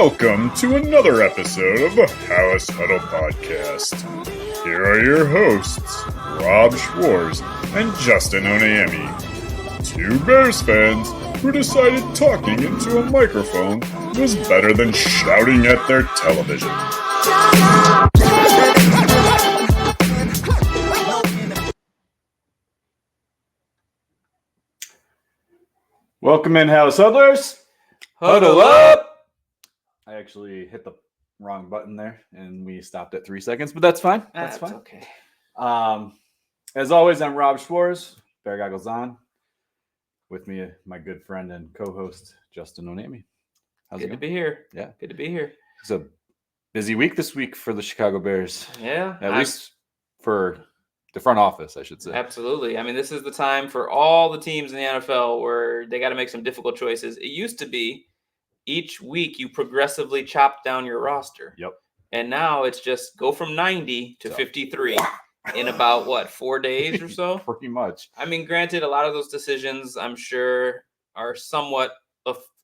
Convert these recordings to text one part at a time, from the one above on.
Welcome to another episode of the House Huddle Podcast. Here are your hosts, Rob Schwartz and Justin Onayemi, two Bears fans who decided talking into a microphone was better than shouting at their television. Welcome in, House Huddlers. Huddle up! I actually hit the wrong button there, and we stopped at 3 seconds, but that's fine. That's fine. Okay. As always, I'm Rob Schwartz, Bear Goggles On. With me, my good friend and co-host, Justin Onayemi. How's it Good going? to be here. Yeah. Good to be here. It's a busy week this week for the Chicago Bears. Yeah. At least for the front office, I should say. Absolutely. I mean, this is the time for all the teams in the NFL where they got to make some difficult choices. It used to be each week you progressively chop down your roster. Yep. And now it's just go from 90 to 53 in about, 4 days or so? Pretty much. I mean, granted, a lot of those decisions, I'm sure, are somewhat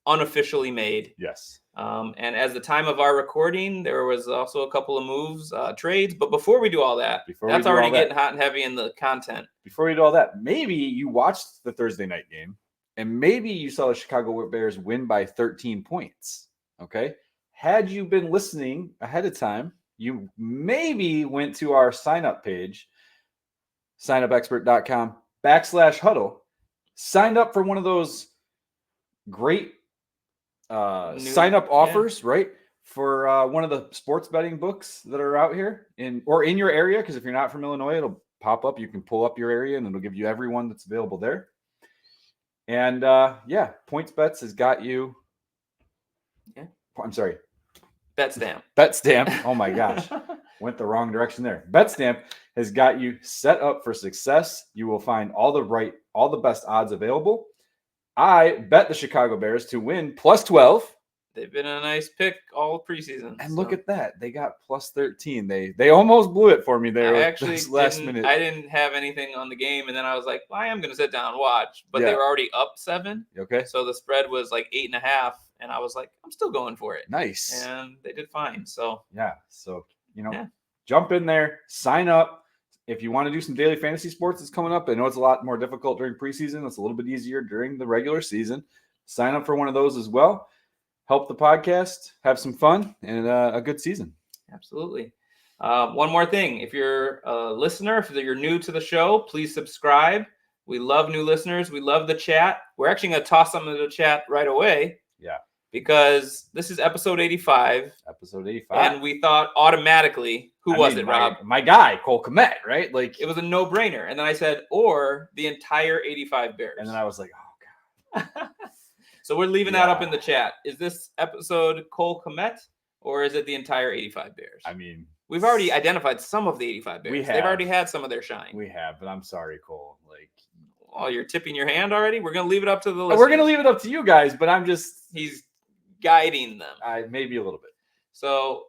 unofficially made. Yes. And as the time of our recording, there was also a couple of moves, trades. But before we do all that, that's already getting hot and heavy in the content. Before we do all that, maybe you watched the Thursday night game, and maybe you saw the Chicago Bears win by 13 points. Okay. Had you been listening ahead of time, you maybe went to our sign-up page, signupexpert.com/huddle, signed up for one of those great sign-up offers, right? For one of the sports betting books that are out here in your area. Because if you're not from Illinois, it'll pop up. You can pull up your area and it'll give you everyone that's available there. And Points Bets has got you. Yeah. I'm sorry. BetStamp. Oh my gosh. Went the wrong direction there. BetStamp has got you set up for success. You will find all the best odds available. I bet the Chicago Bears to win plus 12. They've been a nice pick all preseason. And look at that. They got plus 13. They almost blew it for me there. I actually last minute. I didn't have anything on the game, and then I was like, well, I am going to sit down and watch. But they were already up 7. Okay. So the spread was like 8.5, and I was like, I'm still going for it. Nice. And they did fine. So jump in there, sign up. If you want to do some daily fantasy sports, it's coming up. I know it's a lot more difficult during preseason. It's a little bit easier during the regular season. Sign up for one of those as well. Help the podcast, have some fun, and a good season. Absolutely. One more thing. If you're a listener, if you're new to the show, please subscribe. We love new listeners. We love the chat. We're actually going to toss something to the chat right away. Yeah. Because this is episode 85. Episode 85. And we thought automatically, who was it, Rob? My guy, Cole Kmet, right? Like it was a no-brainer. And then I said, or the entire 85 Bears. And then I was like, oh, God. So we're leaving that up in the chat. Is this episode Cole Kmet, or is it the entire 85 Bears? I mean, we've already identified some of the 85 Bears. They've already had some of their shine. We have, but I'm sorry, Cole. Oh, you're tipping your hand already? We're going to leave it up to the listeners. We're going to leave it up to you guys, but he's guiding them. Maybe a little bit. So,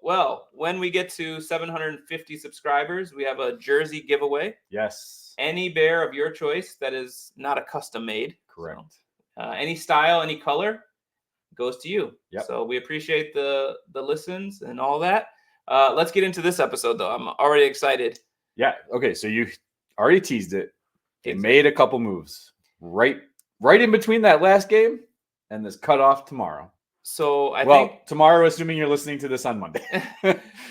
when we get to 750 subscribers, we have a jersey giveaway. Yes. Any Bear of your choice that is not a custom made. Correct. So, any style, any color goes to you. Yep. So we appreciate the listens and all that. Let's get into this episode, though. I'm already excited. Yeah. Okay. So you already teased it. They made a couple moves right in between that last game and this cutoff tomorrow. So I think tomorrow, assuming you're listening to this on Monday.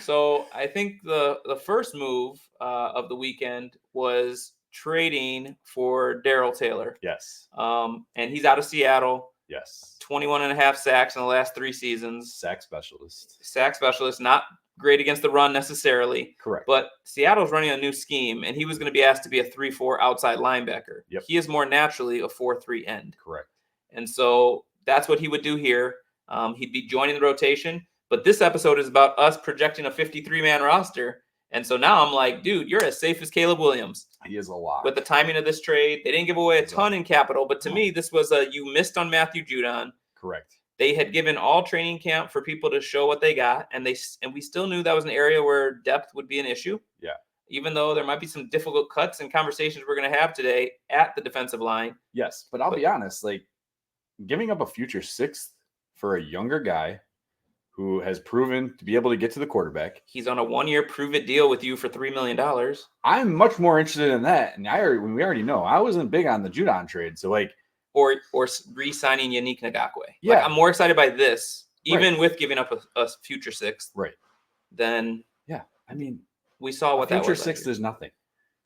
So I think the first move of the weekend was trading for Darrell Taylor. Yes. And he's out of Seattle. Yes. 21.5 sacks in the last 3 seasons. Sack specialist, not great against the run necessarily. Correct. But Seattle's running a new scheme, and he was going to be asked to be a 3-4 outside linebacker. Yep. He is more naturally a 4-3 end. Correct. And so that's what he would do here. He'd be joining the rotation. But this episode is about us projecting a 53-man roster. And so now I'm like, dude, you're as safe as Caleb Williams. He is a lot. With the timing of this trade, they didn't give away a ton in capital. But to me, this was you missed on Matthew Judon. Correct. They had given all training camp for people to show what they got. And we still knew that was an area where depth would be an issue. Yeah. Even though there might be some difficult cuts and conversations we're going to have today at the defensive line. Yes. But I'll be honest, giving up a future 6th for a younger guy who has proven to be able to get to the quarterback. He's on a 1-year prove-it deal with you for $3 million. I'm much more interested in that. And we already know, I wasn't big on the Judon trade. So, like, or re-signing Yannick Ngakoue. Yeah. Like, I'm more excited by this, even with giving up a future sixth. Right. Then, yeah, I mean, we saw what that was. Future sixth is nothing.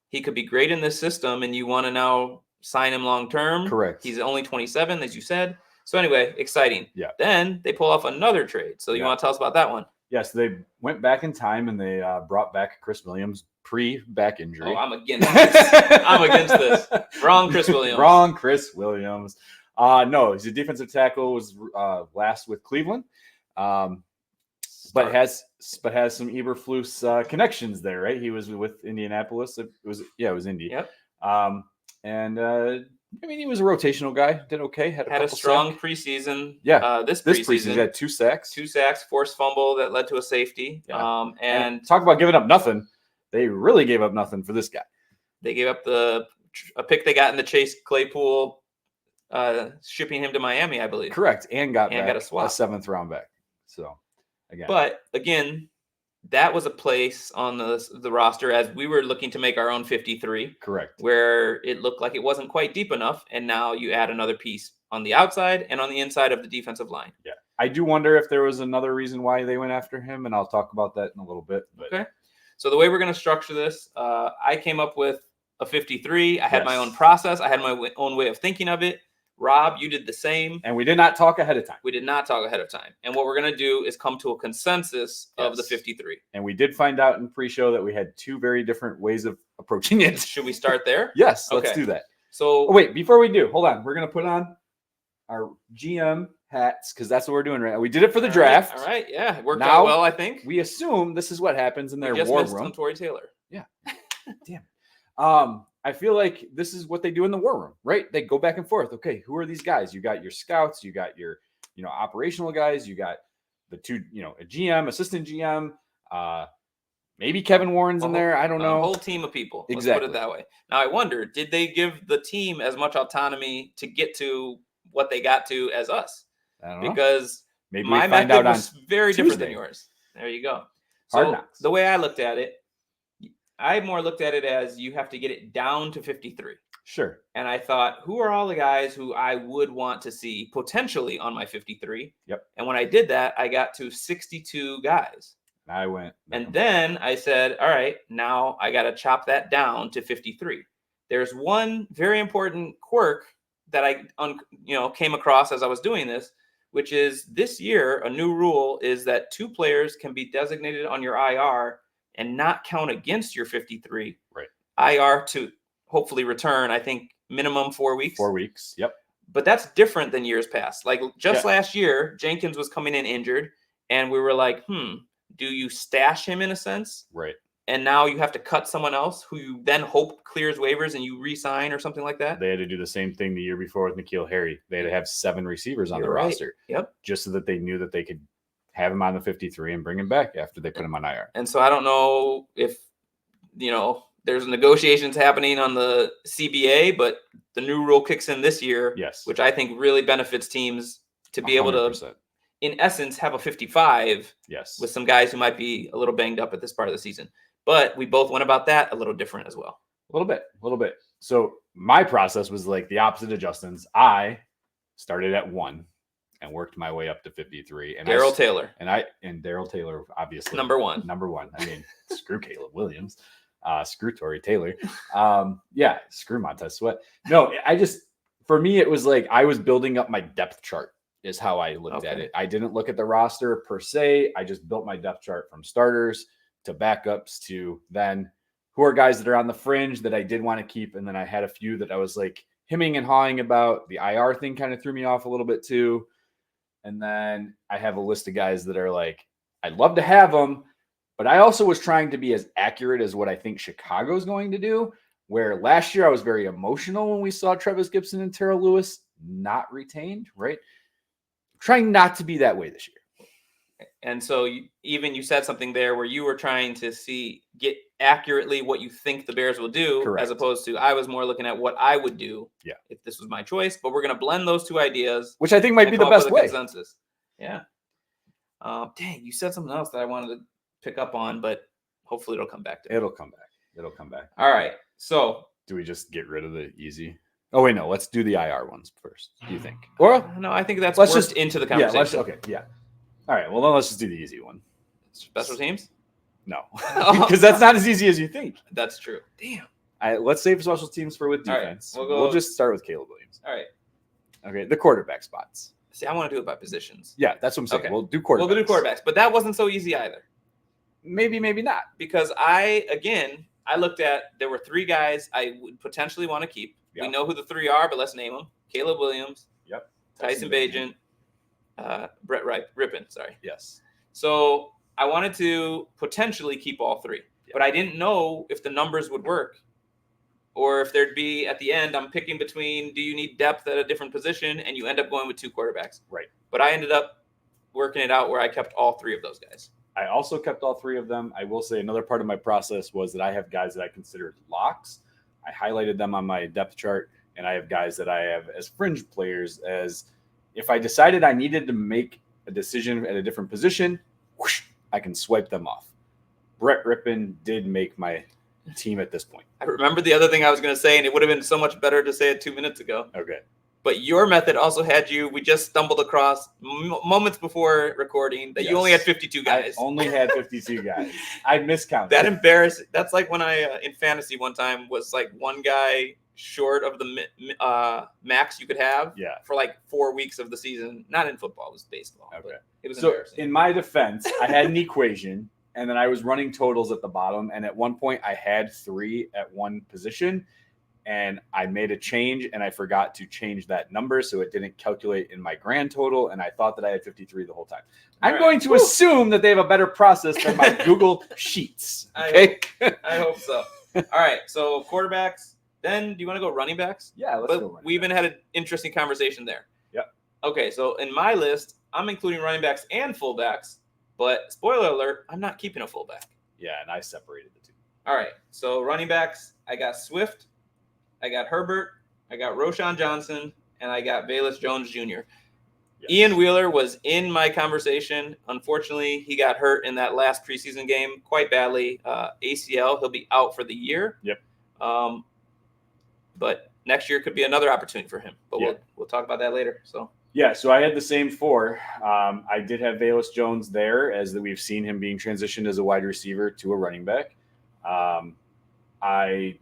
He could be great in this system, and you want to now sign him long term. Correct. He's only 27, as you said. So anyway, exciting. Yeah. Then they pull off another trade. So you want to tell us about that one? Yes, they went back in time and they brought back Chris Williams pre-back injury. Oh, I'm against this. I'm against this. Wrong, Chris Williams. Wrong, Chris Williams. No, he's a defensive tackle. Was last with Cleveland, but has some Eberflus connections there, right? He was with Indianapolis. It was Indy. Yep. I mean, he was a rotational guy. Did okay. Had a strong preseason. Yeah. This preseason he had 2 sacks. 2 sacks, forced fumble that led to a safety. Yeah. And talk about giving up nothing. They really gave up nothing for this guy. They gave up a pick they got in the Chase Claypool, shipping him to Miami, I believe. Correct. And got a swap. A 7th round back. So again, that was a place on the roster as we were looking to make our own 53. Correct. Where it looked like it wasn't quite deep enough, and now you add another piece on the outside and on the inside of the defensive line. Yeah. I do wonder if there was another reason why they went after him, and I'll talk about that in a little bit. But. Okay. So the way we're going to structure this, I came up with a 53. I had my own process. I had my own way of thinking of it. Rob, you did the same. And we did not talk ahead of time. We did not talk ahead of time. And what we're going to do is come to a consensus of the 53. And we did find out in pre-show that we had 2 very different ways of approaching it. Should we start there? Yes, let's do that. So wait, before we do, hold on. We're going to put on our GM hats because that's what we're doing right now. We did it for the draft. All right. Yeah. It worked out well, I think. We assume this is what happens in their just war missed room. On Tory Taylor. Yeah. Damn. I feel like this is what they do in the war room, right? They go back and forth. Okay, who are these guys? You got your scouts, you got your, operational guys, you got the 2, a GM, assistant GM, maybe Kevin Warren's in there. I don't know. A whole team of people. Exactly. Let's put it that way. Now, I wonder, did they give the team as much autonomy to get to what they got to as us? I don't know. Because maybe my method was very different than yours. There you go. Hard knocks. The way I looked at it, I more looked at it as you have to get it down to 53. Sure. And I thought, who are all the guys who I would want to see potentially on my 53? Yep. And when I did that, I got to 62 guys. And I went. And then I said, all right, now I got to chop that down to 53. There's one very important quirk that I came across as I was doing this, which is this year, a new rule is that 2 players can be designated on your IR and not count against your 53. Right. IR to hopefully return, I think, minimum 4 weeks. 4 weeks. Yep. But that's different than years past. Like last year, Jenkins was coming in injured, and we were like, do you stash him in a sense? Right. And now you have to cut someone else who you then hope clears waivers and you re-sign or something like that? They had to do the same thing the year before with N'Keal Harry. They had to have 7 receivers on the roster. Yep. Just so that they knew that they could have him on the 53 and bring him back after they put him on IR. And so I don't know if, there's negotiations happening on the CBA, but the new rule kicks in this year, which I think really benefits teams to be 100%. Able to, in essence, have a 55 with some guys who might be a little banged up at this part of the season. But we both went about that a little different as well. A little bit. So my process was like the opposite of Justin's. I started at 1. And worked my way up to 53. And Daryl Taylor. And Daryl Taylor, obviously. Number one. I mean, screw Caleb Williams. Screw Tory Taylor. Screw Montez Sweat. No, for me, it was like I was building up my depth chart is how I looked at it. I didn't look at the roster per se. I just built my depth chart from starters to backups to then who are guys that are on the fringe that I did want to keep. And then I had a few that I was like hemming and hawing about. The IR thing kind of threw me off a little bit too. And then I have a list of guys that are like, I'd love to have them, but I also was trying to be as accurate as what I think Chicago's going to do, where last year I was very emotional when we saw Travis Gibson and Terrell Lewis not retained, right? Trying not to be that way this year. And so you said something there where you were trying to get accurately what you think the Bears will do. Correct. As opposed to I was more looking at what I would do if this was my choice. But we're going to blend those 2 ideas. Which I think might be the best way. Consensus. Yeah. Dang, you said something else that I wanted to pick up on, but hopefully it'll come back to me. It'll come back. All right. So do we just get rid of the easy? Oh wait, no. Let's do the IR ones first. Do you think? Or no, I think that's just into the conversation. Yeah. All right. Well, then let's just do the easy one. Special teams? No, because that's not as easy as you think. That's true. Damn. Let's save special teams for with defense. Right, we'll just start with Caleb Williams. All right. Okay, the quarterback spots. See, I want to do it by positions. Yeah, that's what I'm saying. Okay. We'll do quarterbacks. We'll do quarterbacks, but that wasn't so easy either. Maybe not. Because I looked at, there were 3 guys I would potentially want to keep. Yep. We know who the 3 are, but let's name them. Caleb Williams. Yep. Tyson Bagent. Brett Rippon, sorry. Yes. So I wanted to potentially keep all 3, but I didn't know if the numbers would work or if there'd be, at the end, I'm picking between, do you need depth at a different position? And you end up going with 2 quarterbacks. Right. But I ended up working it out where I kept all 3 of those guys. I also kept all 3 of them. I will say another part of my process was that I have guys that I considered locks. I highlighted them on my depth chart, and I have guys that I have as fringe players. As if I decided I needed to make a decision at a different position, whoosh, I can swipe them off. Brett Rippon did make my team at this point. I remember the other thing I was going to say, and it would have been so much better to say it 2 minutes ago. Okay. But your method also had you, we just stumbled across moments before recording that you only had 52 guys. I only had 52 guys. I miscounted. That embarrassing. That's like when I, in fantasy one time, was like one guy short of the max you could have for like 4 weeks of the season. Not in football, it was baseball. Okay. But it was so embarrassing. In my defense, I had an equation, and then I was running totals at the bottom. And at one point, I had 3 at one position. And I made a change, and I forgot to change that number, so it didn't calculate in my grand total, and I thought that I had 53 the whole time. I'm going to assume that they have a better process than my Google Sheets. Okay? I hope so. All right, so quarterbacks. Then do you want to go running backs? Yeah, let's go running we even had an interesting conversation there. Yep. Okay, so in my list, I'm including running backs and fullbacks, but spoiler alert, I'm not keeping a fullback. Yeah, and I separated the 2. All right, so running backs, I got Swift, I got Herbert, I got Roshan Johnson, and I got Velus Jones Jr. Yes. Ian Wheeler was in my conversation. Unfortunately, he got hurt in that last preseason game quite badly. ACL, he'll be out for the year. Yep. But next year could be another opportunity for him. But we'll talk about that later. So I had the same 4. I did have Velus Jones there, as that we've seen him being transitioned as a wide receiver to a running back. I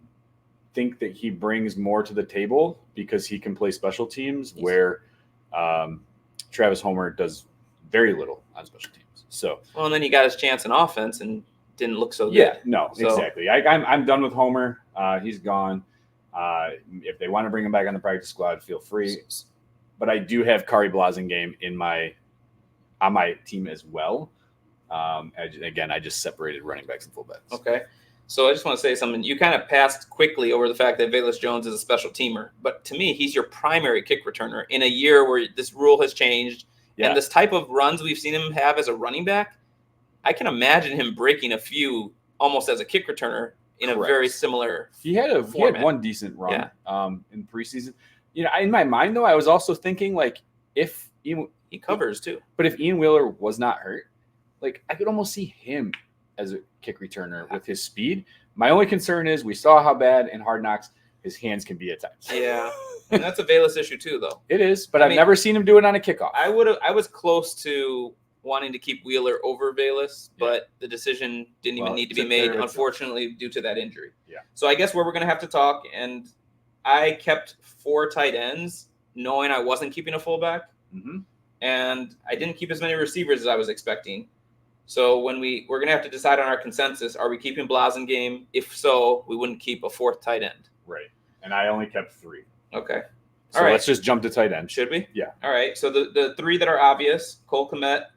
think that he brings more to the table because he can play special teams where Travis Homer does very little on special teams. So and then he got his chance in offense and didn't look so good. Yeah, no, exactly. I'm done with Homer. He's gone. If they want to bring him back on the practice squad, feel free. But I do have Kari Blasingame on my team as well. I just separated running backs and fullbacks. Okay. So I just want to say something. You kind of passed quickly over the fact that Velus Jones is a special teamer. But to me, he's your primary kick returner in a year where this rule has changed. Yeah. And this type of runs we've seen him have as a running back, I can imagine him breaking a few almost as a kick returner in a very similar He had one decent run in preseason. In my mind, though, I was also thinking, like, if he covers too. But if Ian Wheeler was not hurt, like, I could almost see him as a kick returner with his speed. My only concern is we saw how bad in Hard Knocks his hands can be at times. Yeah, and that's a Velus issue too, though. It is, but I've never seen him do it on a kickoff. I was close to wanting to keep Wheeler over Velus, but the decision didn't even need to be made, unfortunately, due to that injury. Yeah. So I guess where we're going to have to talk, and I kept 4 tight ends, knowing I wasn't keeping a fullback, and I didn't keep as many receivers as I was expecting. So when we're going to have to decide on our consensus, are we keeping Blasingame? If so, we wouldn't keep a 4th tight end. Right. And I only kept 3. Okay. So let's just jump to tight end. Should we? Yeah. All right. So the 3 that are obvious, Cole Kmet,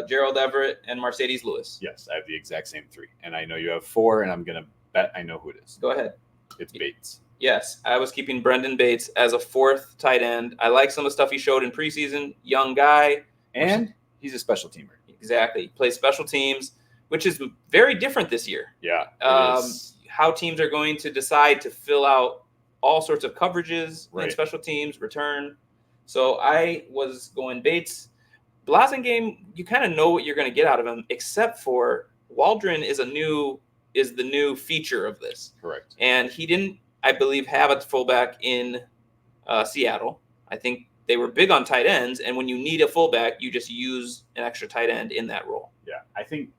Gerald Everett, and Mercedes Lewis. Yes, I have the exact same 3. And I know you have 4, and I'm going to bet I know who it is. Go ahead. It's Bates. Yes, I was keeping Brendan Bates as a 4th tight end. I like some of the stuff he showed in preseason. Young guy. And he's a special teamer. Exactly. He plays special teams, which is very different this year. Yeah. How teams are going to decide to fill out all sorts of coverages in special teams, return. So I was going Bates. Blasingame, you kind of know what you're going to get out of him, except for Waldron is the new feature of this. Correct. And he didn't, I believe, have a fullback in Seattle. I think they were big on tight ends, and when you need a fullback, you just use an extra tight end in that role. Yeah, I think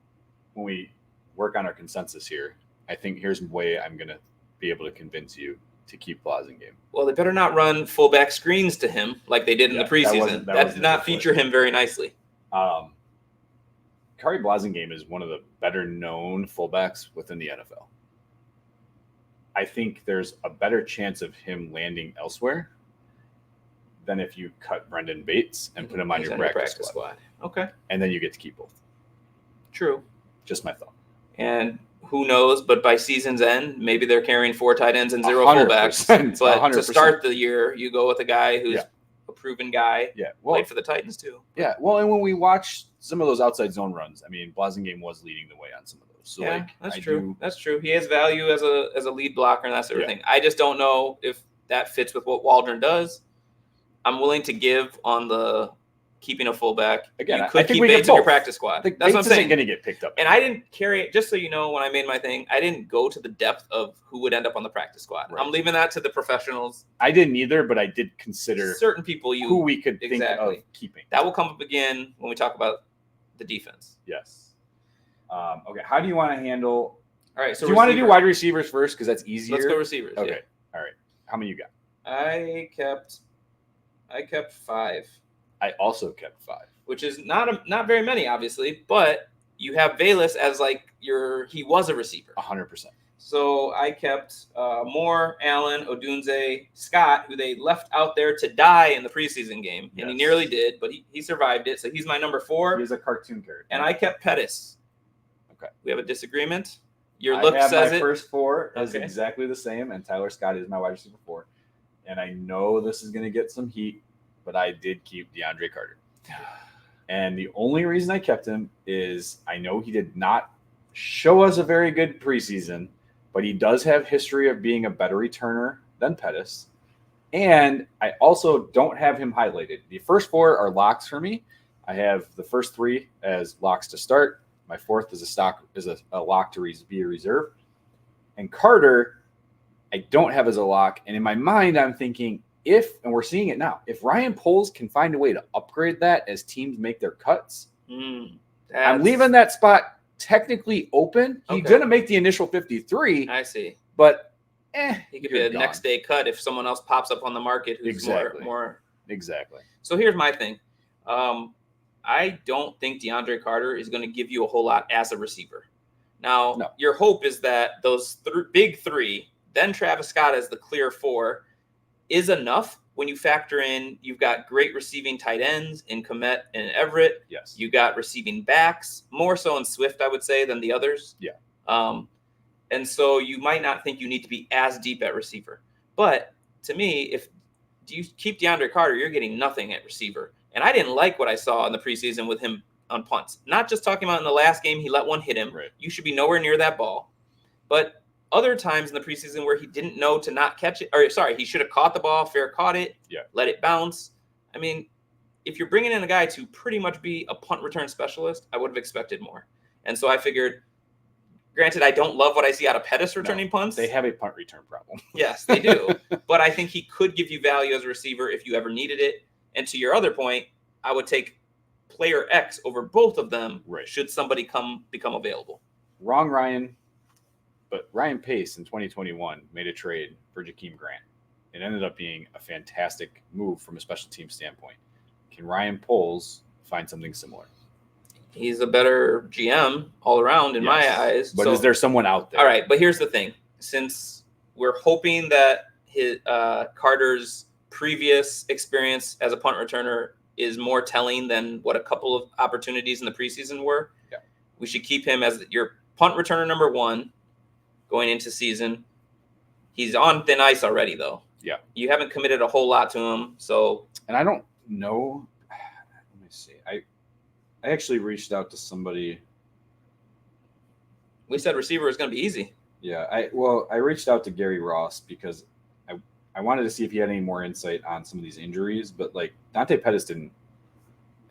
when we work on our consensus here, I think here's the way I'm going to be able to convince you to keep Blasingame. Well, they better not run fullback screens to him like they did in the preseason. That did not feature him very nicely. Kari Blasingame is one of the better known fullbacks within the NFL. I think there's a better chance of him landing elsewhere than if you cut Brendan Bates and put him on your practice squad. Okay. And then you get to keep both. True. Just my thought. And who knows, but by season's end, maybe they're carrying 4 tight ends and 0 fullbacks. But 100%. To start the year, you go with a guy who's a proven guy. Yeah. Played for the Titans too. Yeah. Well, and when we watch some of those outside zone runs, I mean, Blasingame was leading the way on some of those. So that's true. That's true. He has value as a lead blocker and that sort of thing. I just don't know if that fits with what Waldron does. I'm willing to give on the keeping a fullback. Again, you could keep Bates in your practice squad. That's what I'm saying. Going to get picked up. And I didn't carry it. Just so you know, when I made my thing, I didn't go to the depth of who would end up on the practice squad. Right. I'm leaving that to the professionals. I didn't either, but I did consider certain people who we could think of keeping. That will come up again when we talk about the defense. Yes. Okay. How do you want to handle? All right. So do you want to do wide receivers first because that's easier? Let's go receivers. Okay. Yeah. All right. How many you got? I kept 5. I also kept 5, which is not very many, obviously, but you have Bayless as he was a receiver. 100%. So I kept Moore, Allen, Odunze, Scott, who they left out there to die in the preseason game, and he nearly did, but he survived it. So he's my number 4. He's a cartoon character. And I kept Pettis. Okay. We have a disagreement. Your look says it. My first 4 is exactly the same, and Tyler Scott is my wide receiver 4. And I know this is going to get some heat, but I did keep DeAndre Carter. And the only reason I kept him is I know he did not show us a very good preseason, but he does have history of being a better returner than Pettis. And I also don't have him highlighted. The first 4 are locks for me. I have the first 3 as locks to start. My 4th is a lock to be a reserve. And Carter, I don't have as a lock. And in my mind, I'm thinking, and we're seeing it now, if Ryan Poles can find a way to upgrade that as teams make their cuts, I'm leaving that spot technically open. He's going to make the initial 53. I see. But he could be a next day cut if someone else pops up on the market who's more. Exactly. So here's my thing. I don't think DeAndre Carter is going to give you a whole lot as a receiver. Now, your hope is that those big 3, then Travis Scott as the clear 4, is enough when you factor in you've got great receiving tight ends in Kmet and Everett. Yes. You got receiving backs, more so in Swift, I would say, than the others. Yeah. And so you might not think you need to be as deep at receiver. But to me, if you keep DeAndre Carter, you're getting nothing at receiver. And I didn't like what I saw in the preseason with him on punts. Not just talking about in the last game, he let one hit him. Right. You should be nowhere near that ball. But other times in the preseason where he didn't know to not catch it, he should have caught the ball, fair caught it, let it bounce. I mean, if you're bringing in a guy to pretty much be a punt return specialist, I would have expected more. And so I figured, granted, I don't love what I see out of Pettis returning punts. They have a punt return problem. Yes, they do. But I think he could give you value as a receiver if you ever needed it. And to your other point, I would take player X over both of them should somebody become available. Wrong, Ryan. But Ryan Pace in 2021 made a trade for Jakeem Grant. It ended up being a fantastic move from a special team standpoint. Can Ryan Poles find something similar? He's a better GM all around in my eyes. But is there someone out there? All right, but here's the thing. Since we're hoping that his Carter's previous experience as a punt returner is more telling than what a couple of opportunities in the preseason were, we should keep him as your punt returner number 1. Going into season. He's on thin ice already, though. Yeah. You haven't committed a whole lot to him, so. And I don't know. Let me see. I actually reached out to somebody. We said receiver is going to be easy. Yeah. I reached out to Gary Ross because I wanted to see if he had any more insight on some of these injuries, but Dante Pettis didn't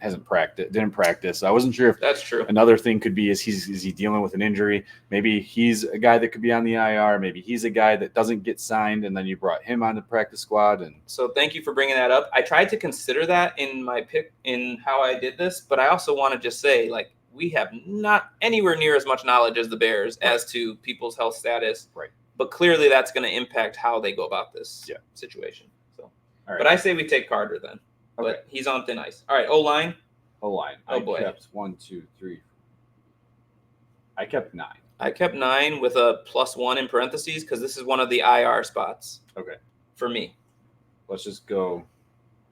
didn't practice. I wasn't sure if that's true. Another thing could be is he dealing with an injury? Maybe he's a guy that could be on the IR. Maybe he's a guy that doesn't get signed, and then you brought him on the practice squad. And so thank you for bringing that up. I tried to consider that in my pick in how I did this, but I also want to just say, like, we have not anywhere near as much knowledge as the Bears as to people's health status. Right. But clearly that's going to impact how they go about this situation. So, but I say we take Carter then. Okay. But he's on thin ice. All right, O-line. O-line. Oh, boy. I kept 1, 2, 3. I kept 9. I kept 9 with a +1 in parentheses because this is one of the IR spots. Okay. For me. Let's just go.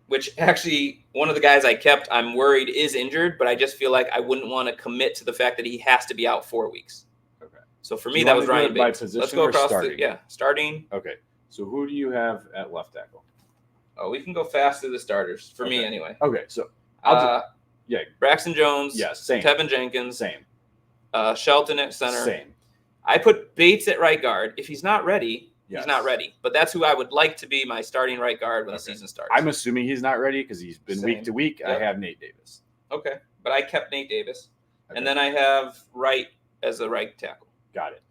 Which actually, one of the guys I kept, I'm worried is injured, but I just feel like I wouldn't want to commit to the fact that he has to be out 4 weeks. Okay. So for me, that was Ryan Bates. Let's go across starting? Starting. Okay. So who do you have at left tackle? Oh, we can go fast through the starters for me anyway. Okay. So Braxton Jones. Yeah, same. Tevin Jenkins. Same. Shelton at center. Same. I put Bates at right guard. If he's not ready, he's not ready. But that's who I would like to be my starting right guard when the season starts. I'm assuming he's not ready because he's been week to week. Yep. I have Nate Davis. Okay. But I kept Nate Davis. Okay. And then I have Wright as a right tackle. Got it.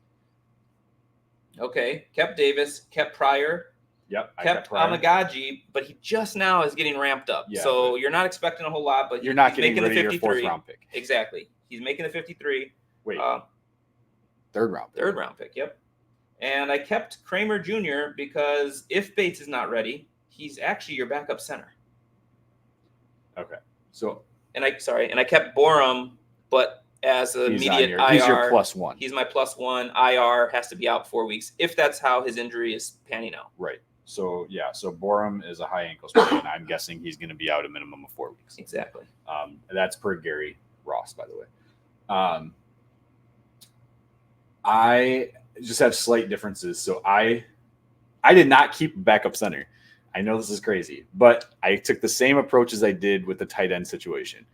Okay. Kept Davis. Kept Pryor. Yep. Kept Amagaji, but he just now is getting ramped up. Yeah, so you're not expecting a whole lot, but you're not getting making rid the of your 4th-round pick. Exactly. He's making the 53. Wait. 3rd-round pick. 3rd-round pick, yep. And I kept Kramer Jr. because if Bates is not ready, he's actually your backup center. Okay. So and I kept Borum, but as an immediate IR, he's your +1. He's my +1. IR has to be out 4 weeks if that's how his injury is panning out. Right. So so Borum is a high ankle sprain, and I'm guessing he's going to be out a minimum of 4 weeks. Exactly. That's per Gary Ross, by the way. I just have slight differences. So I did not keep backup center. I know this is crazy, but I took the same approach as I did with the tight end situation.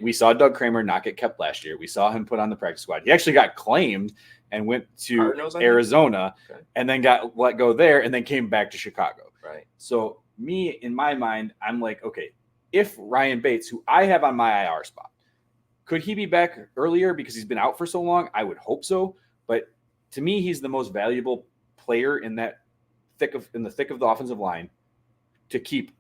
We saw Doug Kramer not get kept last year. We saw him put on the practice squad. He actually got claimed and went to Cardinals, Arizona, and then got let go there, and then came back to Chicago. Right. So me, in my mind, I'm like, okay, if Ryan Bates, who I have on my IR spot, could he be back earlier because he's been out for so long? I would hope so. But to me, he's the most valuable player in the thick of the offensive line to keep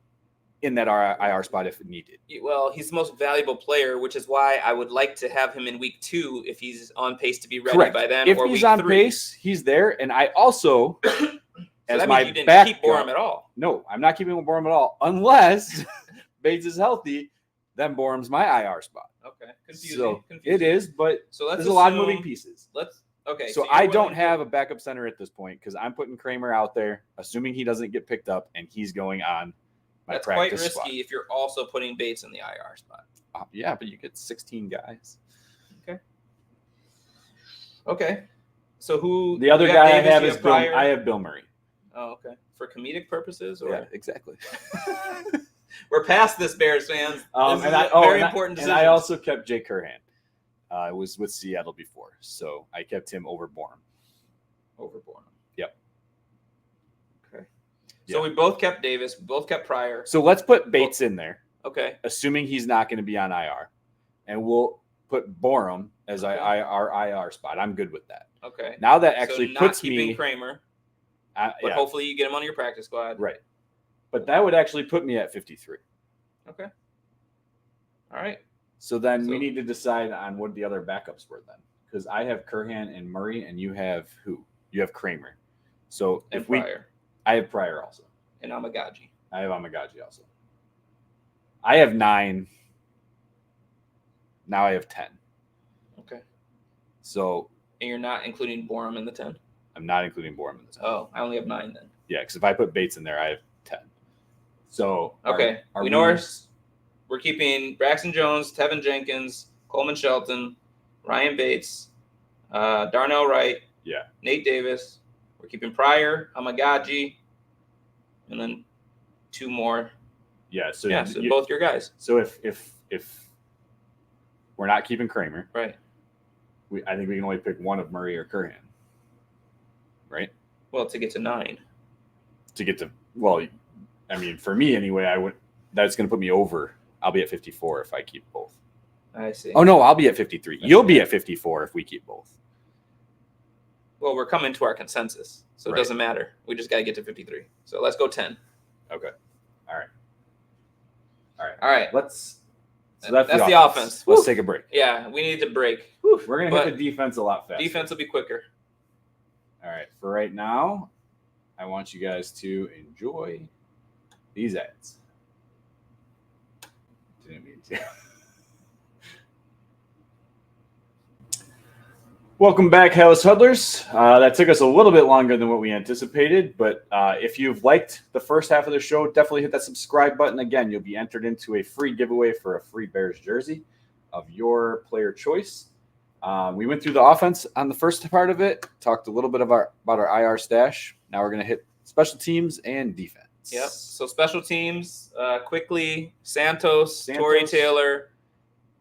in that IR spot if needed. Well, he's the most valuable player, which is why I would like to have him in week 2 if he's on pace to be ready by then. If or he's week on 3. pace, he's there. And I also, so as that my means you didn't backup, keep Borum at all. No, I'm not keeping Borum at all unless Bates is healthy. Then Borum's my IR spot. Okay, confusing. It is, but so there's a lot of moving pieces. So I don't have a backup center at this point because I'm putting Kramer out there, assuming he doesn't get picked up, and he's going on my That's practice quite risky squad. If you're also putting Bates in the IR spot. Yeah, but you get 16 guys. Okay. So who the other guy Davis, I have is Bill. I have Bill Murray. Oh, okay. For comedic purposes, or yeah, exactly. We're past this, Bears fans. This is a very important decision. And I also kept Jay Curhan. I was with Seattle before, so I kept him over Borum. Yep. Okay. So we both kept Davis. We both kept Pryor. So let's put Bates in there. Okay. Assuming he's not going to be on IR. And we'll put Borum as our IR spot. I'm good with that. Okay. Now that actually puts me Kramer. But hopefully you get him on your practice squad. Right. But that would actually put me at 53. Okay. All right. So then we need to decide on what the other backups were then. Because I have Curhan and Murray, and you have who? You have Kramer. So and Pryor. I have Pryor also. And Amagaji. I have Amagaji also. I have 9. Now I have 10. Okay. So. And you're not including Borum in the 10? I'm not including Borum in the 10. Oh, I only have 9 then. Yeah, because if I put Bates in there, I have 10. So. Okay. We know we're keeping Braxton Jones, Tevin Jenkins, Coleman Shelton, Ryan Bates, Darnell Wright, Nate Davis. We're keeping Pryor, Amagaji, and then 2 more. Yeah. So both your guys. So if we're not keeping Kramer, right? I think we can only pick one of Murray or Curhan, right? Well, to get to 9. To get to I mean, for me anyway, that's going to put me over I'll be at 54 if I keep both. I see. Oh, no, I'll be at 53. You'll be at 54 if we keep both. Well, we're coming to our consensus, so it doesn't matter. We just got to get to 53. So let's go 10. Okay. All right. So that's the offense. Let's take a break. Yeah, we need to break. We're going to hit the defense a lot faster. Defense will be quicker. All right. For right now, I want you guys to enjoy these ads. Didn't mean to. Welcome back, Hellas Huddlers. That took us a little bit longer than what we anticipated, but if you've liked the first half of the show, definitely hit that subscribe button. Again, you'll be entered into a free giveaway for a free Bears jersey of your player choice. We went through the offense on the first part of it, talked a little bit about our IR stash. Now we're going to hit special teams and defense. Yep. So special teams, quickly, Santos, Torrey Taylor.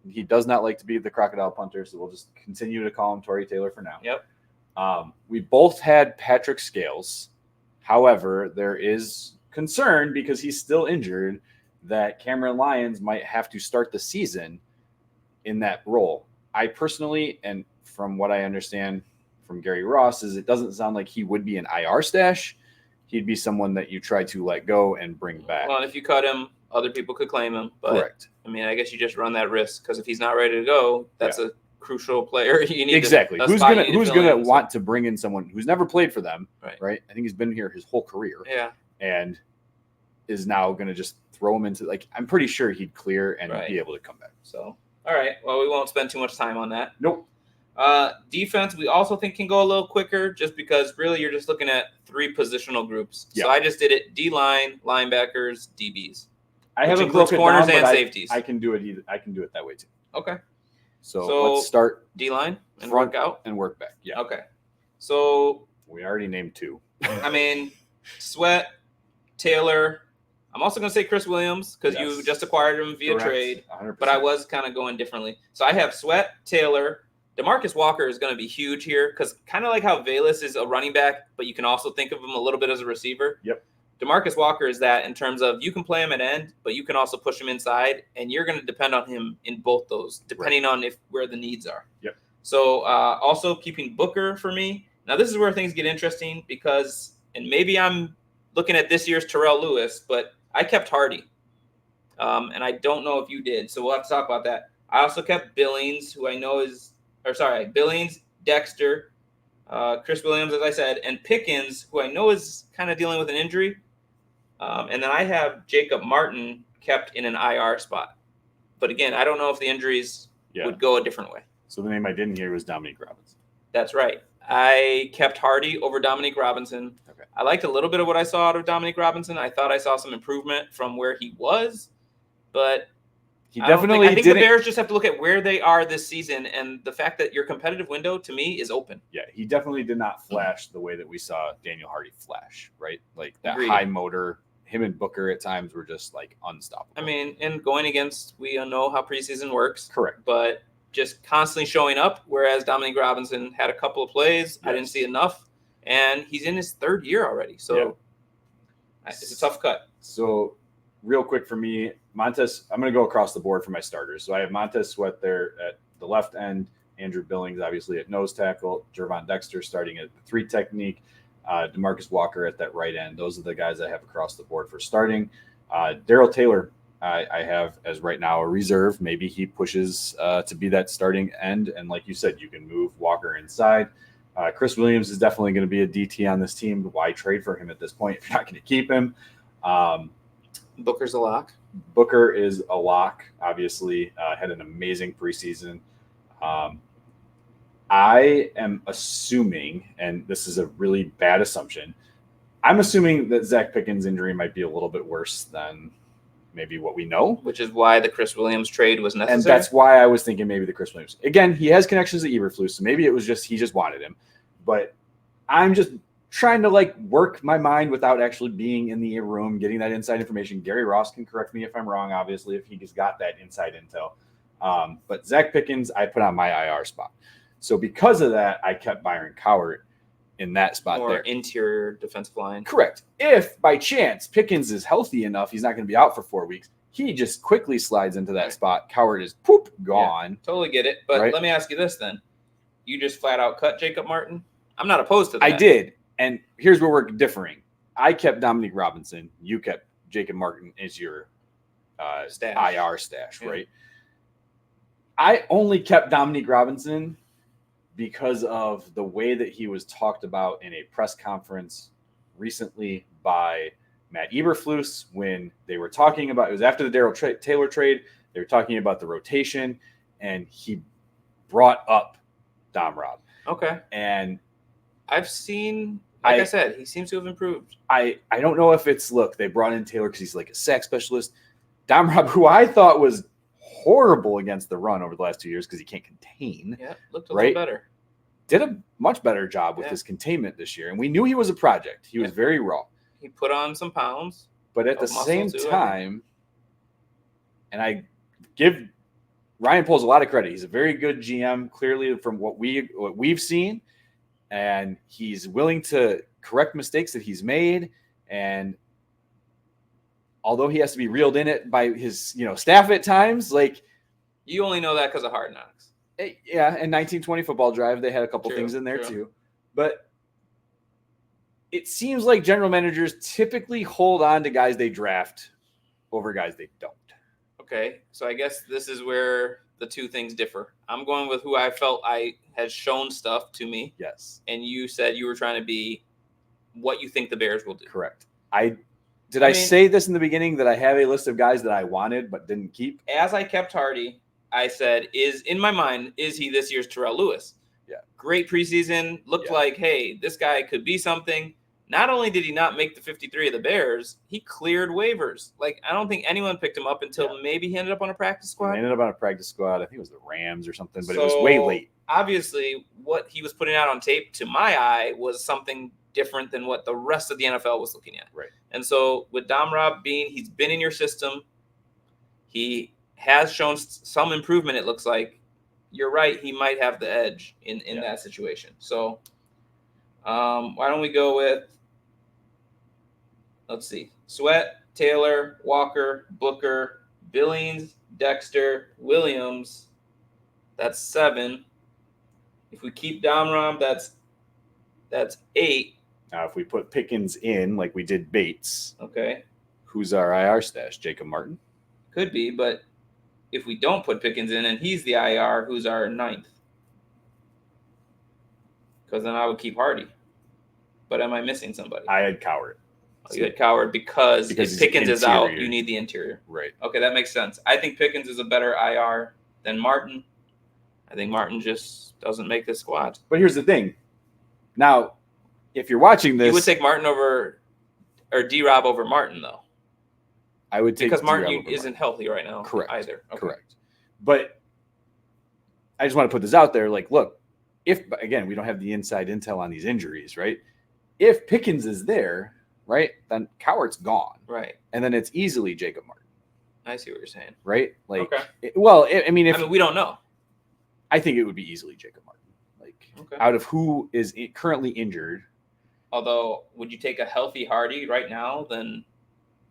He does not like to be the crocodile punter, so we'll just continue to call him Torrey Taylor for now. Yep. We both had Patrick Scales. However, there is concern because he's still injured that Cameron Lyons might have to start the season in that role. I personally, and from what I understand from Gary Ross, is it doesn't sound like he would be an IR stash. He'd be someone that you try to let go and bring back. Well, if you cut him, other people could claim him. But, correct. I mean, I guess you just run that risk because if he's not ready to go, that's a crucial player. You need exactly. Who's gonna want to bring in someone who's never played for them? Right. I think he's been here his whole career. Yeah. And is now gonna just throw him into I'm pretty sure he'd clear and be able to come back. So all right. Well, we won't spend too much time on that. Nope. Defense, we also think can go a little quicker just because really you're just looking at 3 positional groups. Yep. So I just did it D-line, linebackers, DBs. I have includes corners and safeties. I can do it either. I can do it that way too. Okay. So let's start D-line and front work out and work back. Yeah. Okay. So we already named 2. I mean, Sweat, Taylor. I'm also going to say Chris Williams because you just acquired him via trade. 100%. But I was kind of going differently. So I have Sweat, Taylor. DeMarcus Walker is going to be huge here because kind of like how Velus is a running back, but you can also think of him a little bit as a receiver. Yep. DeMarcus Walker is that in terms of you can play him at end, but you can also push him inside, and you're going to depend on him in both those, depending on where the needs are. Yep. So also keeping Booker for me. Now, this is where things get interesting because, and maybe I'm looking at this year's Terrell Lewis, but I kept Hardy, and I don't know if you did, so we'll have to talk about that. I also kept Billings, who I know Billings, Dexter, Chris Williams, as I said, and Pickens, who I know is kind of dealing with an injury. And then I have Jacob Martin kept in an IR spot. But again, I don't know if the injuries would go a different way. So the name I didn't hear was Dominique Robinson. That's right. I kept Hardy over Dominique Robinson. Okay. I liked a little bit of what I saw out of Dominique Robinson. I thought I saw some improvement from where he was, but I think the Bears just have to look at where they are this season and the fact that your competitive window, to me, is open. Yeah, he definitely did not flash the way that we saw Daniel Hardy flash, right? Like that high motor. Him and Booker at times were just unstoppable. I mean, and going against, we know how preseason works. Correct. But just constantly showing up, whereas Dominique Robinson had a couple of plays. Yes. I didn't see enough. And he's in his 3rd year already. So it's a tough cut. So real quick for me, Montez, I'm going to go across the board for my starters. So I have Montez Sweat there at the left end, Andrew Billings obviously at nose tackle, Jervon Dexter starting at the 3 technique, DeMarcus Walker at that right end. Those are the guys I have across the board for starting. Darrell Taylor, I have as right now a reserve. Maybe he pushes to be that starting end. And like you said, you can move Walker inside. Chris Williams is definitely going to be a DT on this team. Why trade for him at this point if you're not going to keep him? Booker's a lock. Booker is a lock, obviously. Had an amazing preseason. I am assuming, and this is a really bad assumption, I'm assuming that Zach Pickens' injury might be a little bit worse than maybe what we know. Which is why the Chris Williams trade was necessary. And that's why I was thinking maybe the Chris Williams. Again, he has connections to Eberflus, so maybe it was just he just wanted him. But I'm just trying to work my mind without actually being in the room, getting that inside information. Gary Ross can correct me if I'm wrong, obviously, if he just got that inside intel. But Zach Pickens, I put on my IR spot. So because of that, I kept Byron Cowart in that spot or there. Interior defensive line. Correct. If by chance Pickens is healthy enough, he's not going to be out for 4 weeks. He just quickly slides into that spot. Coward is gone. Yeah, totally get it. But let me ask you this then. You just flat out cut Jacob Martin? I'm not opposed to that. I did. And here's where we're differing. I kept Dominique Robinson. You kept Jacob Martin as your IR stash, right? I only kept Dominique Robinson because of the way that he was talked about in a press conference recently by Matt Eberflus when they were talking about, it was after the Darrell Taylor trade, they were talking about the rotation, and he brought up Dom Rob. Okay. And I've seen, like I said, he seems to have improved. I don't know if it's, look, they brought in Taylor because he's like a sack specialist. Dom Rob, who I thought was horrible against the run over the last 2 years because he can't contain. Yeah, looked a little better. Did a much better job with his containment this year. And we knew he was a project. He was very raw. He put on some pounds. But at the same time, and I give Ryan Poles a lot of credit. He's a very good GM, clearly from what we've seen. And he's willing to correct mistakes that he's made. And although he has to be reeled in it by his, staff at times, like, you only know that because of Hard Knocks. Yeah, and 1920 Football Drive, they had a couple things in there too. But it seems like general managers typically hold on to guys they draft over guys they don't. Okay, so I guess this is where the two things differ. I'm going with who I felt has shown stuff to me. Yes. And you said you were trying to be what you think the Bears will do. Correct. I say this in the beginning that I have a list of guys that I wanted but didn't keep? As I kept Hardy, I said, in my mind, is he this year's Terrell Lewis? Yeah. Great preseason. Looked like, hey, this guy could be something. Not only did he not make the 53 of the Bears, he cleared waivers. Like, I don't think anyone picked him up until maybe he ended up on a practice squad. He ended up on a practice squad. I think it was the Rams or something, but it was way late. Obviously, what he was putting out on tape, to my eye, was something different than what the rest of the NFL was looking at. Right. And so with Dom Rob he's been in your system. He has shown some improvement, it looks like. You're right, he might have the edge in that situation. So why don't we go with, let's see, Sweat, Taylor, Walker, Booker, Billings, Dexter, Williams. That's 7. If we keep Dom Rob, that's 8. Now, if we put Pickens in like we did Bates, okay, who's our IR stash? Jacob Martin? Could be, but if we don't put Pickens in and he's the IR, who's our 9th? Because then I would keep Hardy. But am I missing somebody? I had Coward. Oh, you had Coward because if Pickens is out, you need the interior. Right. Okay, that makes sense. I think Pickens is a better IR than Martin. I think Martin just doesn't make the squad. But here's the thing. Now, if you're watching this, you would take Martin over or D-Rob over Martin, though. I would take because Martin isn't healthy right now. Correct. Either. Okay. Correct. But I just want to put this out there. Like, look, again, we don't have the inside intel on these injuries, right? If Pickens is there, right, then Coward's gone. Right. And then it's easily Jacob Martin. I see what you're saying. Right? Like, okay. If we don't know. I think it would be easily Jacob Martin. Like, out of who is currently injured. Although, would you take a healthy Hardy right now than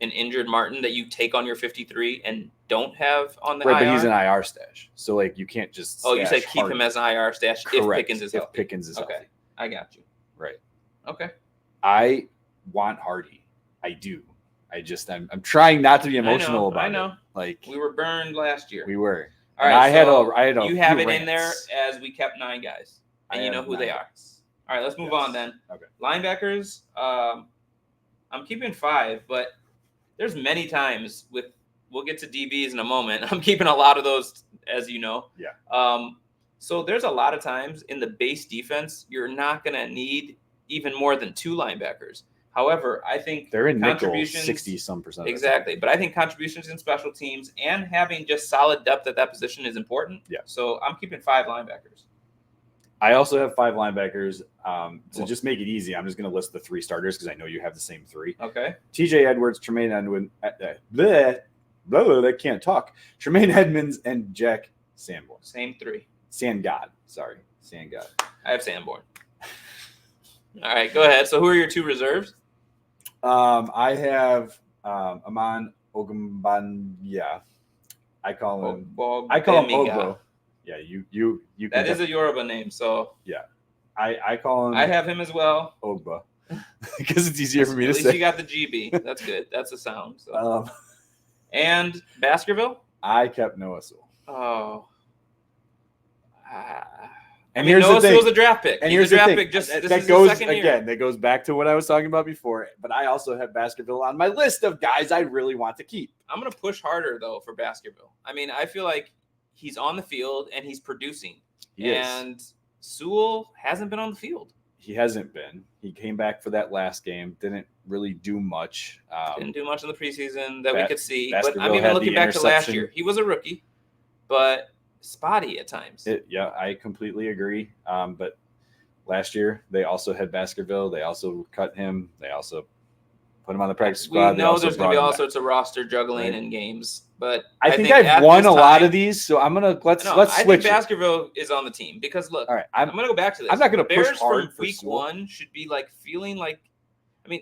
an injured Martin that you take on your 53 and don't have on the IR? But he's an IR stash. So, like, you can't just you said keep him as an IR stash. Correct. If Pickens is healthy. If Pickens is healthy. I got you. Right. Okay. I want Hardy. I do. I'm trying not to be emotional about it. I know. Like, we were burned last year. We were. All right. I had a you have few it rants. In there as we kept 9 guys. And you know who they are. All right, let's move on then. Okay. Linebackers, I'm keeping 5, but there's many times we'll get to DBs in a moment. I'm keeping a lot of those, as you know. Yeah. So there's a lot of times in the base defense, you're not going to need even more than 2 linebackers. However, I think they're in contributions, 60-some%. Exactly. But I think contributions in special teams and having just solid depth at that position is important. Yeah. So I'm keeping 5 linebackers. I also have 5 linebackers. To just make it easy, I'm just going to list the 3 starters because I know you have the same 3. Okay. TJ Edwards, Tremaine Edmonds, I can't talk. Tremaine Edmonds and Jack Sanborn. Same 3. Sandgod. Sorry. Sandgod. I have Sanborn. All right, go ahead. So who are your 2 reserves? I have Amon Ogumbanya. I call him Ogbo. Yeah, you. That is a Yoruba name, so yeah. I call him. I have him as well. Ogba, because it's easier for me to say. At least you got the GB. That's good. That's a sound. So. And Baskerville. I kept Noah Sewell. Oh. And here's Noah Sewell's a draft pick. And here's a draft pick. That goes again. That goes back to what I was talking about before. But I also have Baskerville on my list of guys I really want to keep. I'm going to push harder though for Baskerville. I mean, I feel like he's on the field and he's producing. And Sewell hasn't been on the field. He hasn't been. He came back for that last game. Didn't really do much. Didn't do much in the preseason that we could see. But I'm even looking back to last year. He was a rookie, but spotty at times. I completely agree. But last year they also had Baskerville. They also cut him. They also put him on the practice squad. We know there's going to be all sorts of roster juggling in games, but I think I've won a lot of these, so I'm gonna let's switch. I think Baskerville is on the team because look, all right, I'm going to go back to this. I'm not going to push hard for week one. Should be like feeling like, I mean,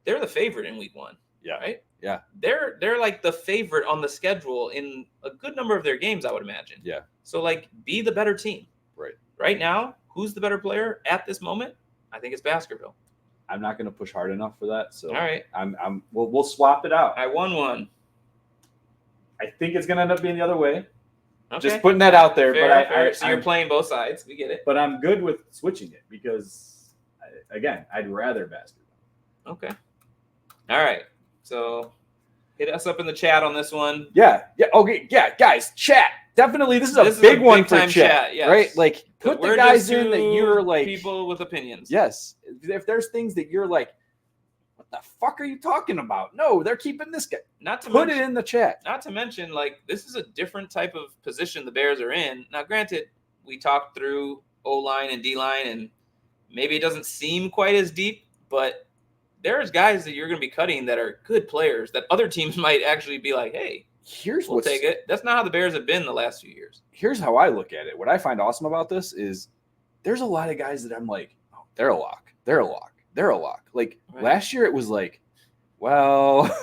they're the favorite in week one. Yeah. Right. Yeah. They're like the favorite on the schedule in a good number of their games, I would imagine. Yeah. So like, be the better team. Right. Right now, who's the better player at this moment? I think it's Baskerville. I'm not going to push hard enough for that. So all right, we'll swap it out. I won one. I think it's going to end up being the other way. Okay. Just putting that out there. Fair. So you're playing both sides. We get it. But I'm good with switching it because, again, I'd rather Baskerville. Okay. All right. So hit us up in the chat on this one. Yeah. Okay. Yeah, guys, chat. Definitely, this is a big one for chat. Yes. Right? Like, put the guys in that you're like people with opinions. Yes. If there's things that you're like, what the fuck are you talking about? No, they're keeping this guy. Put it in the chat. Not to mention, like, this is a different type of position the Bears are in. Now, granted, we talked through O-line and D-line, and maybe it doesn't seem quite as deep, but there's guys that you're going to be cutting that are good players that other teams might actually be like, hey, we'll take it. That's not how the Bears have been the last few years. Here's how I look at it. What I find awesome about this is there's a lot of guys that I'm like, oh, they're a lock. They're a lock. They're a lock. Like last year, it was like, well,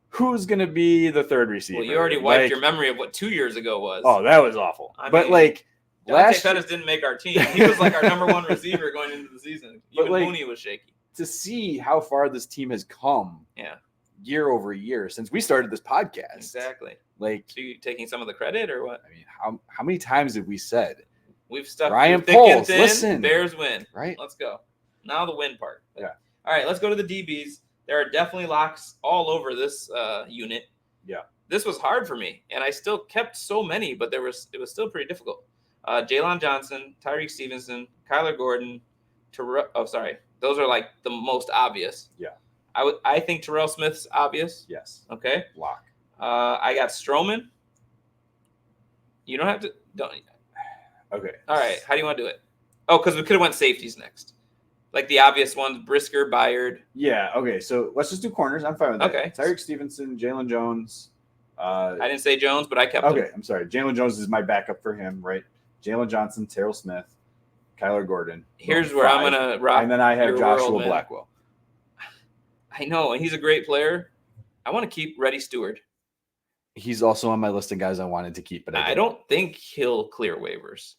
who's going to be the third receiver? Well, you already wiped your memory of what 2 years ago was. Oh, that was awful. But like, Dante Pettis didn't make our team. He was like our number one receiver going into the season. Even Mooney was shaky. To see how far this team has come. Yeah. Year over year since we started this podcast. Exactly. Like, so you taking some of the credit or what? I mean, how many times have we said we've stuck Ryan Poles, listen, Bears win. Right. Let's go. Now the win part. Yeah. All right, let's go to the DBs. There are definitely locks all over this unit. Yeah. This was hard for me, and I still kept so many, but it was still pretty difficult. Jalen Johnson, Tyreek Stevenson, Kyler Gordon, those are like the most obvious. Yeah. I think Terrell Smith's obvious. Yes. Okay. Lock. I got Stroman. You don't have to. Okay. All right. How do you want to do it? Oh, because we could have went safeties next. Like the obvious ones, Brisker, Byard. Yeah. Okay. So let's just do corners. I'm fine with that. Okay. Tyreek Stevenson, Jalen Jones. I didn't say Jones, but I kept him. Okay. I'm sorry. Jalen Jones is my backup for him, right? Jalen Johnson, Terrell Smith, Kyler Gordon. Here's where I'm going to rock. And then I have Joshua Blackwell. I know, and he's a great player. I want to keep Reddy Stewart. He's also on my list of guys I wanted to keep, but I don't think he'll clear waivers.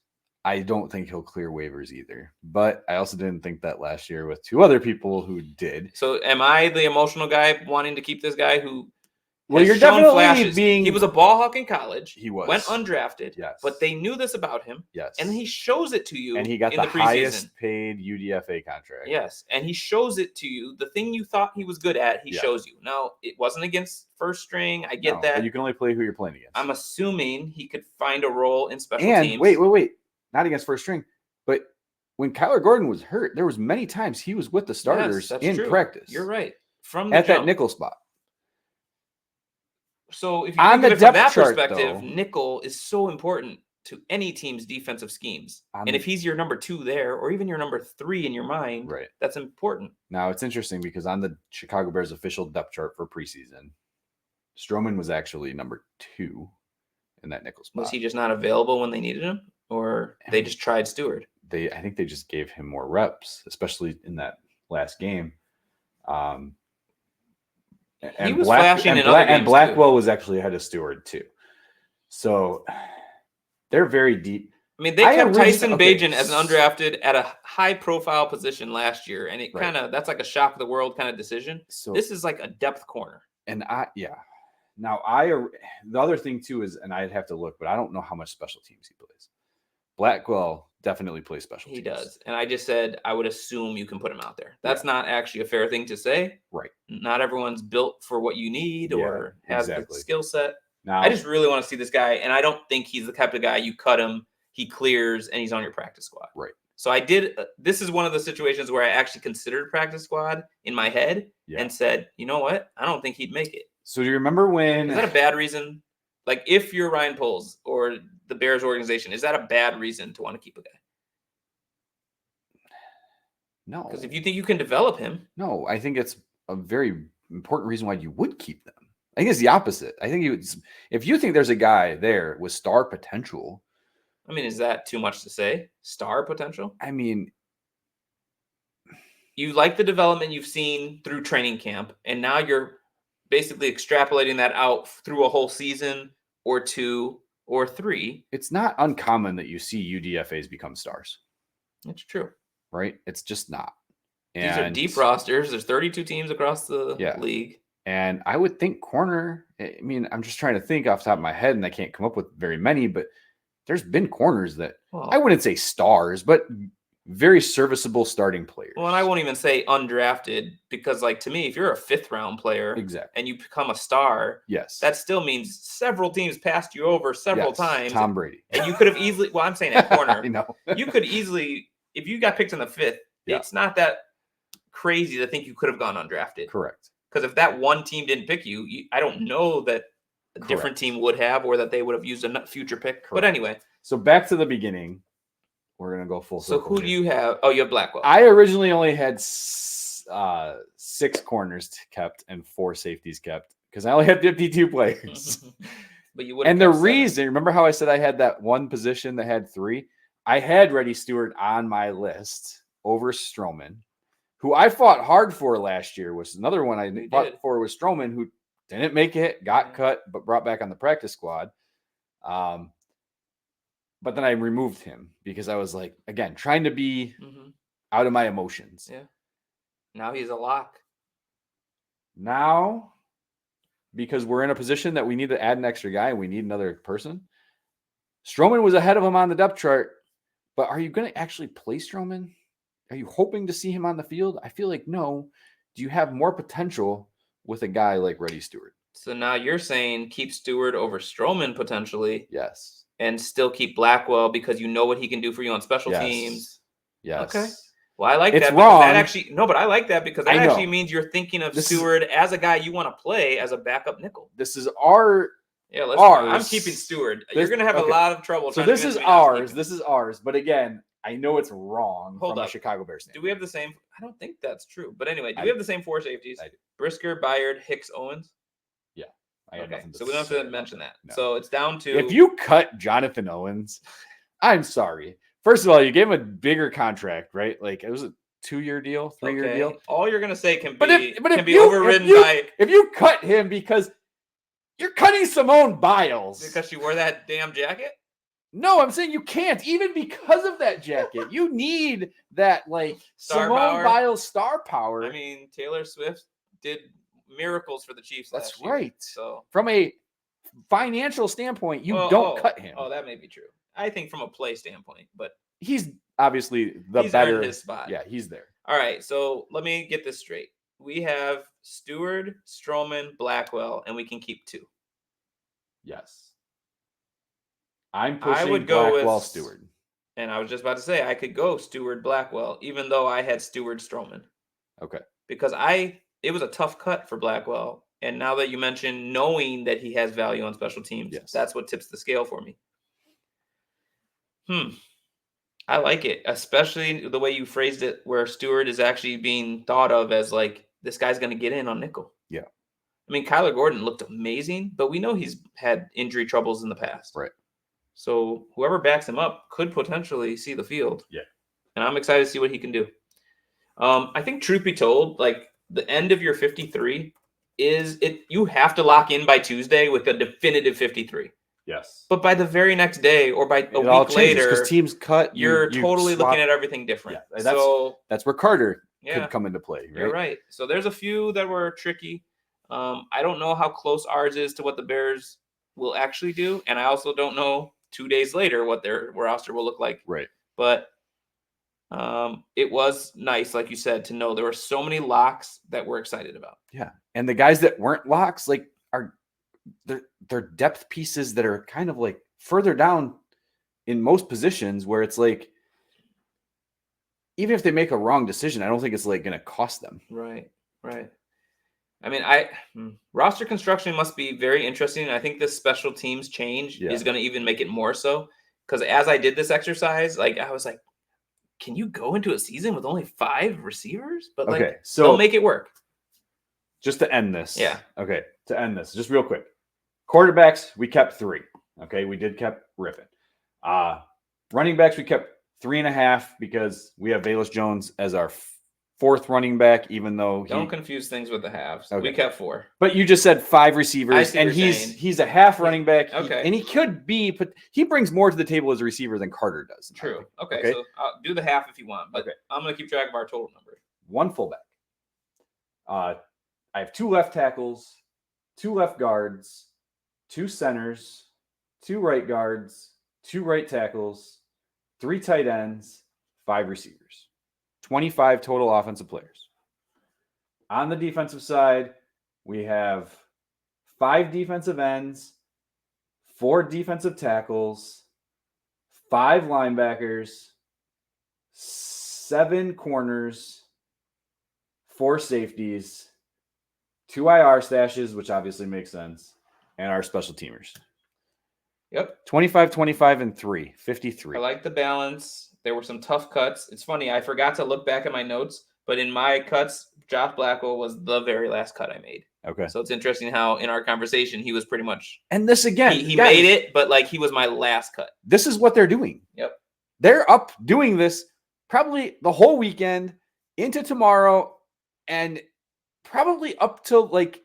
I don't think he'll clear waivers either. But I also didn't think that last year with two other people who did. So am I the emotional guy wanting to keep this guy who Well, you're definitely being... He was a ball hawk in college. He was. Went undrafted. Yes. But they knew this about him. Yes. And he shows it to you. And he got in the preseason. highest paid UDFA contract. Yes. And he shows it to you. The thing you thought he was good at, he shows you. Now, it wasn't against first string. I get that. But you can only play who you're playing against. I'm assuming he could find a role in special teams. Wait. Not against first string. But when Kyler Gordon was hurt, there was many times he was with the starters in practice. You're right. At that nickel spot. So if you think of it from that perspective, nickel is so important to any team's defensive schemes. And if he's your number 2 there, or even your number 3 in your mind, that's important. Now, it's interesting because on the Chicago Bears official depth chart for preseason, Stroman was actually number 2 in that nickel spot. Was he just not available when they needed him? Or they just tried Stewart? I think they just gave him more reps, especially in that last game. He was flashing in other games and Blackwell was actually ahead of Stewart too. So they're very deep. I mean, they kept Tyson Bagent as an undrafted at a high-profile position last year, and it that's like a shock of the world kind of decision. So this is like a depth corner. And now the other thing too is, and I'd have to look, but I don't know how much special teams he plays. Blackwell definitely plays special teams. He does. And I just said I would assume you can put him out there. That's not actually a fair thing to say. Right. Not everyone's built for what you need or has the skill set. Now, I just really want to see this guy, and I don't think he's the type of guy you cut him, he clears, and he's on your practice squad. Right. So this is one of the situations where I actually considered practice squad in my head and said, you know what? I don't think he'd make it. So do you remember when... Is that a bad reason? Like, if you're Ryan Poles or the Bears organization, is that a bad reason to want to keep a guy? No. Because if you think you can develop him. No, I think it's a very important reason why you would keep them. I think it's the opposite. I think if you think there's a guy there with star potential. I mean, is that too much to say? Star potential? I mean, you like the development you've seen through training camp, and now you're basically extrapolating that out through a whole season or 2 or 3. It's not uncommon that you see UDFAs become stars. That's true. Right? It's just not. These are deep rosters. There's 32 teams across the league. And I would think corner, I mean, I'm just trying to think off the top of my head, and I can't come up with very many, but there's been corners that I wouldn't say stars, but very serviceable starting players. Well, and I won't even say undrafted because, like, to me, if you're a 5th-round player and you become a star, that still means several teams passed you over several times. Tom Brady. And you could have easily, well, I'm saying at corner. I know. You could easily, if you got picked in the 5th, it's not that crazy to think you could have gone undrafted. Correct. Because if that one team didn't pick you, I don't know that a different team would have, or that they would have used a future pick. Correct. But anyway. So back to the beginning. We're going to go full circle. So who do you have? Oh, you have Blackwell. I originally only had 6 corners kept and 4 safeties kept because I only had 52 players. But you would. And the reason, remember how I said I had that one position that had 3? I had Reddy Stewart on my list over Stroman, who I fought hard for last year. Was another one I fought for was Stroman, who didn't make it, got cut, but brought back on the practice squad. But then I removed him because I was like, again, trying to be out of my emotions. Yeah. Now he's a lock. Now, because we're in a position that we need to add an extra guy and we need another person. Stroman was ahead of him on the depth chart, but are you going to actually play Stroman? Are you hoping to see him on the field? I feel like no. Do you have more potential with a guy like Reddy Stewart? So now you're saying keep Stewart over Stroman potentially. Yes. And still keep Blackwell because you know what he can do for you on special teams. Yes. Okay. Well, I like it's that. Wrong. That actually, no, but I like that because that actually means you're thinking of Stewart as a guy you want to play as a backup nickel. This is ours. I'm keeping Stewart. You're going to have a lot of trouble. So this is ours. This is ours. But again, I know it's wrong from a Chicago Bears standpoint. Do we have the same? I don't think that's true. But anyway, do we have the same 4 safeties? I do. Brisker, Byard, Hicks, Owens? Yeah. Okay, so we don't have to mention that. No. So it's down to... If you cut Jonathan Owens, I'm sorry. First of all, you gave him a bigger contract, right? Like, it was a 2-year deal, 3-year deal. All you're going to say can be, be overridden by... If you cut him because you're cutting Simone Biles... Because she wore that damn jacket? No, I'm saying you can't. Even because of that jacket. You need that, like, Simone Biles star power. I mean, Taylor Swift did miracles for the Chiefs last year. Right. So from a financial standpoint, you don't cut him. Oh, that may be true. I think from a play standpoint, but he's obviously he's better his spot. Yeah, he's there. All right, so let me get this straight. We have Stewart, Stroman, Blackwell, and we can keep 2. Yes. I'm pushing Blackwell, Stewart. And I was just about to say I could go Stewart, Blackwell, even though I had Stewart, Stroman. Okay. Because it was a tough cut for Blackwell. And now that you mentioned knowing that he has value on special teams, that's what tips the scale for me. I like it, especially the way you phrased it, where Stewart is actually being thought of as like, this guy's going to get in on nickel. Yeah. I mean, Kyler Gordon looked amazing, but we know he's had injury troubles in the past. Right. So whoever backs him up could potentially see the field. Yeah. And I'm excited to see what he can do. I think, truth be told, like the end of your 53 is it you have to lock in by Tuesday with a definitive 53. Yes. But by the very next day or by a week later, because teams cut, you're totally looking at everything different. Yeah, that's where Carter could come into play. Right? You're right. So there's a few that were tricky. I don't know how close ours is to what the Bears will actually do, and I also don't know 2 days later what their roster will look like. Right. But it was nice, like you said, to know there were so many locks that we're excited about. Yeah, and the guys that weren't locks, like, are they're depth pieces that are kind of like further down in most positions, where it's like, even if they make a wrong decision, I don't think it's like going to cost them. Right. I mean, roster construction must be very interesting. I think this special teams change is going to even make it more so, because as I did this exercise, like, I was like, can you go into a season with only 5 receivers? But like, so they'll make it work. Just to end this. Yeah. Okay. To end this, just real quick. Quarterbacks, we kept 3. Okay. We did kept Rippin. Running backs, we kept 3.5 because we have Velus Jones as our 4th running back, even though don't confuse things with the halves. Okay. We kept 4. But you just said 5 receivers, and he's a half running back. Okay. And he could be, but he brings more to the table as a receiver than Carter does. True. Okay. So do the half if you want, but I'm going to keep track of our total number. 1 fullback. I have 2 left tackles, 2 left guards, 2 centers, 2 right guards, 2 right tackles, 3 tight ends, 5 receivers. 25 total offensive players. On the defensive side, we have 5 defensive ends, 4 defensive tackles, 5 linebackers, 7 corners, 4 safeties, 2 IR stashes, which obviously makes sense, and our special teamers. Yep. 25, 25, and 3. 53. I like the balance. There were some tough cuts. It's funny, I forgot to look back at my notes, but in my cuts, Josh Blackwell was the very last cut I made. Okay. So it's interesting how in our conversation he was pretty much. And this again, he made it, but like he was my last cut. This is what they're doing. Yep. They're up doing this probably the whole weekend into tomorrow, and probably up till like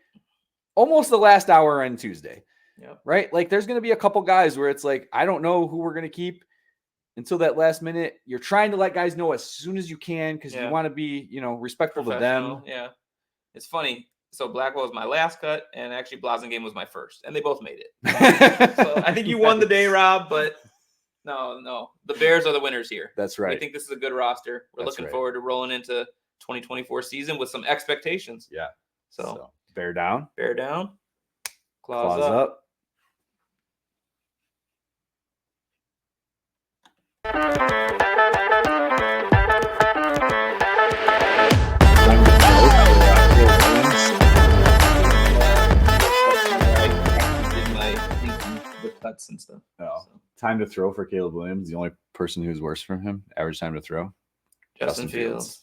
almost the last hour on Tuesday. Yep. Right? Like, there's going to be a couple guys where it's like, I don't know who we're going to keep until that last minute. You're trying to let guys know as soon as you can, because you want to be, respectful to them. Yeah. It's funny. So Blackwell was my last cut, and actually Blasingame was my first, and they both made it. So I think you won the day, Rob, but no. The Bears are the winners here. That's right. I think this is a good roster. We're looking forward to rolling into 2024 season with some expectations. Yeah. So bear down. Bear down. Claws up. Cuts and stuff. Time to throw for Caleb Williams. The only person who's worse from him, average time to throw, Justin Fields.